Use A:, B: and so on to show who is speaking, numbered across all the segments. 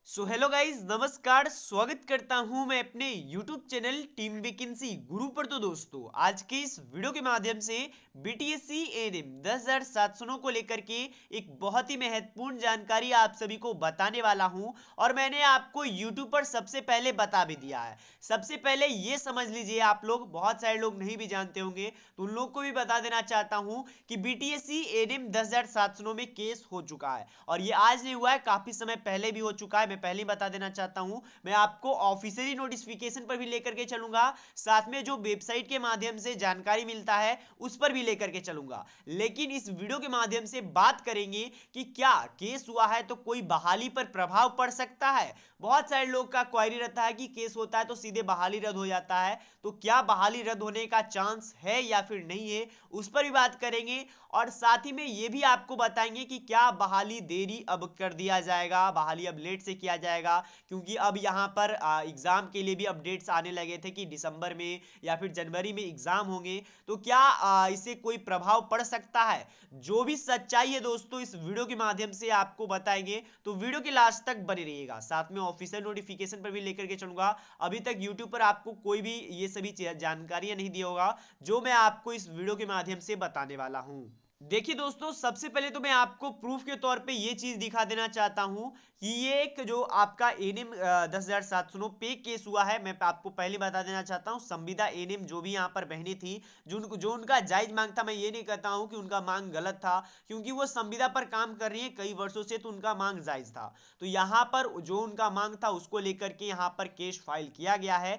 A: So hello guys, नमस्कार। स्वागत करता हूं मैं अपने यूट्यूब चैनल टीम वैकेंसी गुरु पर। तो दोस्तों, आज के इस वीडियो के माध्यम से बीटीएससी एएनएम 10,700 को लेकर के एक बहुत ही महत्वपूर्ण जानकारी आप सभी को बताने वाला हूं। और मैंने आपको यूट्यूब पर सबसे पहले बता भी दिया है। सबसे पहले ये समझ लीजिए, आप लोग बहुत सारे लोग नहीं भी जानते होंगे, तो उन लोग को भी बता देना चाहता हूं कि बीटीएससी एएनएम 10,700 में केस हो चुका है। और ये आज नहीं हुआ है, काफी समय पहले भी हो चुका है। मैं पहले ही बता देना चाहता हूं, मैं आपको ऑफिशियली नोटिफिकेशन पर भी लेकर के चलूंगा, साथ में जो वेबसाइट के माध्यम से जानकारी मिलता है उस पर भी लेकर के चलूंगा। लेकिन इस वीडियो के माध्यम से बात करेंगे कि क्या केस हुआ है तो कोई बहाली पर प्रभाव पड़ सकता है। बहुत सारे लोग का क्वेरी रहता है कि केस होता है तो सीधे बहाली रद्द हो जाता है, तो क्या बहाली रद्द होने का चांस है या फिर नहीं है, उस पर भी बात करेंगे। और साथ ही में ये भी आपको बताएंगे कि क्या बहाली देरी अब कर दिया जाएगा, बहाली अब लेट से किया जाएगा, क्योंकि अब यहाँ पर एग्जाम के लिए भी अपडेट्स आने लगे थे कि दिसंबर में या फिर जनवरी में एग्जाम होंगे। तो क्या इससे कोई प्रभाव पड़ सकता है। जो भी सच्चाई है दोस्तों, इस वीडियो के माध्यम से आपको बताएंगे, तो वीडियो के लास्ट तक बने रहिएगा। साथ में ऑफिशियल नोटिफिकेशन पर भी लेकर के चलूंगा। अभी तक यूट्यूब पर आपको कोई भी ये सभी जानकारियां नहीं दिया होगा जो मैं आपको इस वीडियो के माध्यम से बताने वाला हूं। देखिए दोस्तों, सबसे पहले तो मैं आपको प्रूफ के तौर पे ये चीज दिखा देना चाहता हूं कि ये एक जो आपका एनएम 10,700 पे केस हुआ है। मैं आपको पहले बता देना चाहता हूं, संविदा एनएम जो भी यहाँ पर बहनें थी, जो उनका जायज मांग था, मैं ये नहीं कहता हूं कि उनका मांग गलत था, क्योंकि वो संविदा पर काम कर रही है कई वर्षों से, तो उनका मांग जायज था। तो यहाँ पर जो उनका मांग था उसको लेकर के यहाँ पर केस फाइल किया गया है।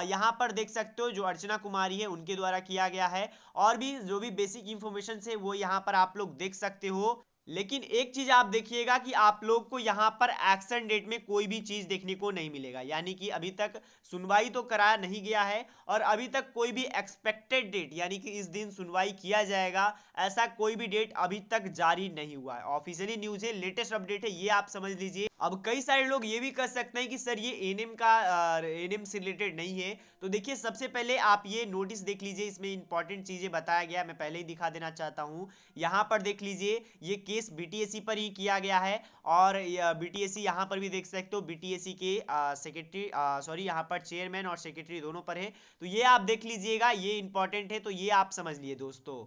A: यहाँ पर देख सकते हो जो अर्चना कुमारी है उनके द्वारा किया गया है, और भी जो भी बेसिक इंफॉर्मेशन है वो यहाँ पर आप लोग देख सकते हो। लेकिन एक चीज आप देखिएगा कि आप लोग को यहाँ पर एक्शन डेट में कोई भी चीज देखने को नहीं मिलेगा, यानी कि अभी तक सुनवाई तो कराया नहीं गया है, और अभी तक कोई भी एक्सपेक्टेड डेट यानी कि इस दिन सुनवाई किया जाएगा ऐसा कोई भी डेट अभी तक जारी नहीं हुआ है। ऑफिशियली न्यूज है, लेटेस्ट अपडेट है, ये आप समझ लीजिए। अब कई सारे लोग ये भी कर सकते हैं कि सर ये एनएम का एनएम से रिलेटेड नहीं है। तो देखिए, सबसे पहले आप ये नोटिस देख लीजिए, इसमें इंपॉर्टेंट चीजें बताया गया, मैं पहले ही दिखा देना चाहता हूँ। यहाँ पर देख लीजिए, ये केस बीटीएससी पर ही किया गया है, और बीटीएससी यहाँ पर भी देख सकते हो, बीटीएससी के सेक्रेटरी सॉरी यहाँ पर चेयरमैन और सेक्रेटरी दोनों पर है। तो ये आप देख लीजिएगा, ये इंपॉर्टेंट है, तो ये आप समझ लिए दोस्तों।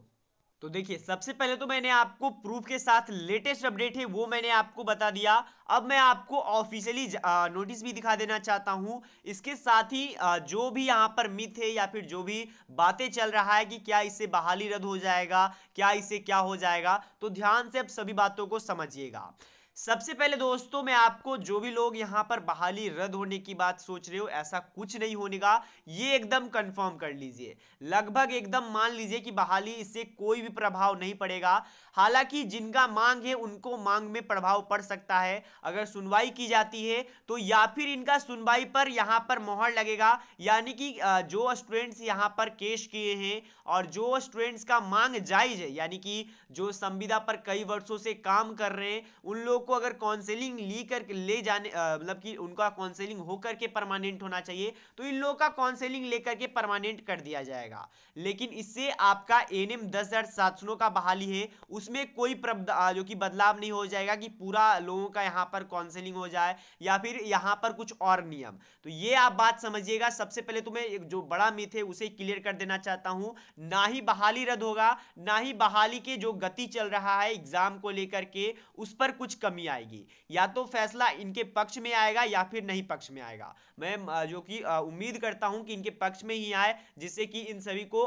A: तो देखिए, सबसे पहले तो मैंने आपको प्रूफ के साथ लेटेस्ट अपडेट है वो मैंने आपको बता दिया। अब मैं आपको ऑफिशियली नोटिस भी दिखा देना चाहता हूं। इसके साथ ही जो भी यहां पर मिथ है या फिर जो भी बातें चल रहा है कि क्या इससे बहाली रद्द हो जाएगा, क्या इससे क्या हो जाएगा, तो ध्यान से अब सभी बातों को समझिएगा। सबसे पहले दोस्तों, मैं आपको जो भी लोग यहां पर बहाली रद्द होने की बात सोच रहे हो, ऐसा कुछ नहीं होने का, ये एकदम कंफर्म कर लीजिए। लगभग एकदम मान लीजिए कि बहाली इससे कोई भी प्रभाव नहीं पड़ेगा। हालांकि जिनका मांग है उनको मांग में प्रभाव पड़ सकता है अगर सुनवाई की जाती है तो, या फिर इनका सुनवाई पर यहां पर मोहर लगेगा, यानी कि जो स्टूडेंट्स यहां पर केस किए हैं और जो स्टूडेंट्स का मांग जायज है, यानी कि जो संविदा पर कई वर्षों से काम कर रहे हैं, उन लोग को अगर काउंसलिंग लेकर ले जाने मतलब कि उनका काउंसलिंग होकर के परमानेंट होना चाहिए, तो इन लोगों का काउंसलिंग लेकर के परमानेंट कर दिया जाएगा। लेकिन इससे आपका एनएम 10,700 का बहाली है उसमें कोई जो कि बदलाव नहीं हो जाएगा कि पूरा लोगों का यहाँ पर काउंसलिंग हो जाए या फिर यहाँ पर कुछ और नियम। तो ये आप बात समझिएगा। सबसे पहले तो मैं जो बड़ा मिथ है उसे क्लियर कर देना चाहता हूं, ना ही बहाली रद्द होगा, ना ही बहाली के जो गति चल रहा है एग्जाम को लेकर के उस पर कुछ कमी आएगी। या तो फैसला इनके पक्ष में आएगा या फिर नहीं पक्ष में आएगा। मैं जो कि उम्मीद करता हूं कि इनके पक्ष में ही आए, जिससे कि इन सभी को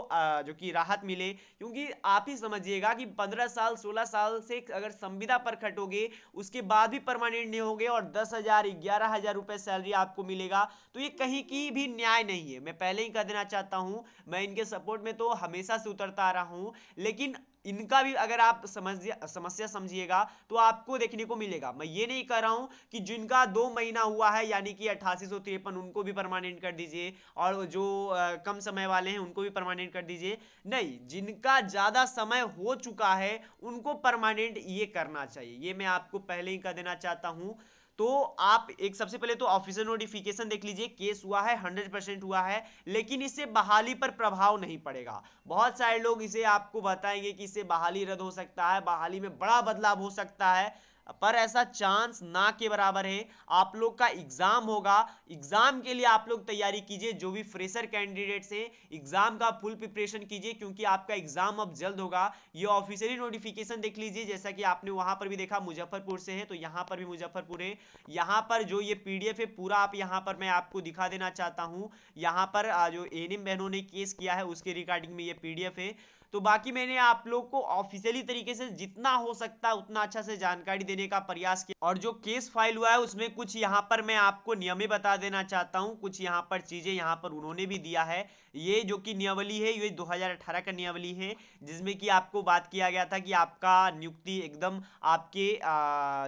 A: जो कि राहत मिले। क्योंकि आप ही समझिएगा कि 15 साल 16 साल से अगर संविदा पर खटोगे उसके बाद भी परमानेंट नहीं होगे और 10,000 11,000 रुपए सैलरी आपको मिलेगा, तो ये कहीं की भी न्याय नहीं है। मैं पहले ही कह देना चाहता हूं, मैं इनके सपोर्ट में तो हमेशा से उतरता आ रहा हूं, लेकिन इनका भी अगर आप समस्या समझिएगा तो आपको देखने को मिलेगा। मैं ये नहीं कह रहा हूं कि जिनका 2 महीना हुआ है यानी कि 8853 उनको भी परमानेंट कर दीजिए, और जो कम समय वाले हैं उनको भी परमानेंट कर दीजिए। नहीं, जिनका ज्यादा समय हो चुका है उनको परमानेंट ये करना चाहिए, ये मैं आपको पहले ही कह देना चाहता हूं। तो आप एक सबसे पहले तो ऑफिशियल नोटिफिकेशन देख लीजिए, केस हुआ है, 100% हुआ है, लेकिन इससे बहाली पर प्रभाव नहीं पड़ेगा। बहुत सारे लोग इसे आपको बताएंगे कि इससे बहाली रद्द हो सकता है, बहाली में बड़ा बदलाव हो सकता है। पर ऐसा चांस ना के बराबर है। आप लोग का एग्जाम होगा, एग्जाम के लिए आप लोग तैयारी कीजिए। जो भी फ्रेशर कैंडिडेट्स हैं, एग्जाम का फुल प्रिपरेशन कीजिए, क्योंकि आपका एग्जाम अब जल्द होगा। ये ऑफिशियली नोटिफिकेशन देख लीजिए, जैसा कि आपने वहां पर भी देखा मुजफ्फरपुर से है, तो यहां पर भी मुजफ्फरपुर है। यहां पर जो ये पीडीएफ है पूरा आप यहां पर मैं आपको दिखा देना चाहता हूं। यहां पर जो एएनएम बहनों ने केस किया है उसके रिगार्डिंग में ये पीडीएफ है। तो बाकी मैंने आप लोग को ऑफिशियली तरीके से जितना हो सकता है उतना अच्छा से जानकारी देने का प्रयास किया। और जो केस फाइल हुआ है उसमें कुछ यहाँ पर मैं आपको नियमें बता देना चाहता हूँ, कुछ यहाँ पर चीजें यहाँ पर उन्होंने भी दिया है। ये जो कि नियमावली है ये 2018 का नियमावली है, जिसमें कि आपको बात किया गया था कि आपका नियुक्ति एकदम आपके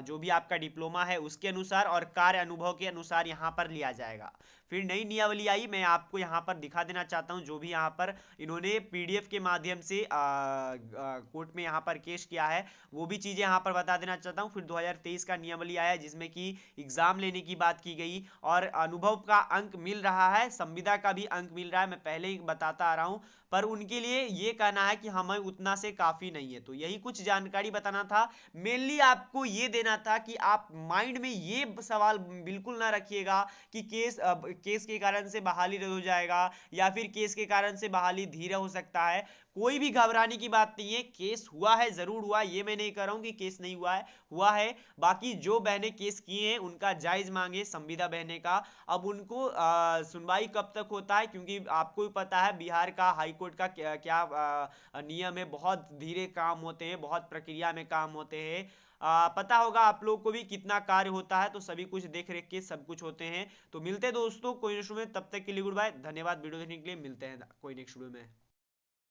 A: जो भी आपका डिप्लोमा है उसके अनुसार और कार्य अनुभव के अनुसार यहाँ पर लिया जाएगा। फिर नई नियमावली आई, मैं आपको यहाँ पर दिखा देना चाहता हूँ, जो भी यहाँ पर इन्होंने पीडीएफ के माध्यम से कोर्ट में यहाँ पर केस किया है वो भी चीजें यहाँ पर बता देना चाहता हूँ। फिर 2023 का नियमावली आया जिसमें कि एग्जाम लेने की बात की गई और अनुभव का अंक मिल रहा है, संविदा का भी अंक मिल रहा है, मैं पहले ही बताता आ रहा हूँ। पर उनके लिए ये कहना है कि हमें उतना से काफी नहीं है। तो यही कुछ जानकारी बताना था, मेनली आपको ये देना था कि आप माइंड में ये सवाल बिल्कुल ना रखिएगा कि केस के कारण से बहाली रद्द हो जाएगा या फिर केस के कारण से बहाली धीरे हो सकता है। कोई भी घबराने की बात नहीं है, केस हुआ है, जरूर हुआ है, ये मैं नहीं कह रहा हूं कि केस नहीं हुआ है, हुआ है। बाकी जो बहनें केस किए हैं उनका जायज मांगे संविदा बहने का। अब उनको सुनवाई कब तक होता है, क्योंकि आपको भी पता है बिहार का हाई कोर्ट का क्या नियम है, बहुत धीरे काम होते हैं, बहुत प्रक्रिया में काम होते हैं। पता होगा आप लोग को भी कितना कार्य होता है, तो सभी कुछ देख रेख के सब कुछ होते हैं। तो मिलते हैं दोस्तों कोई नेक्स्ट वीडियो में, तब तक के लिए गुड बाय, धन्यवाद वीडियो देखने के लिए, मिलते हैं कोई नेक्स्ट वीडियो में।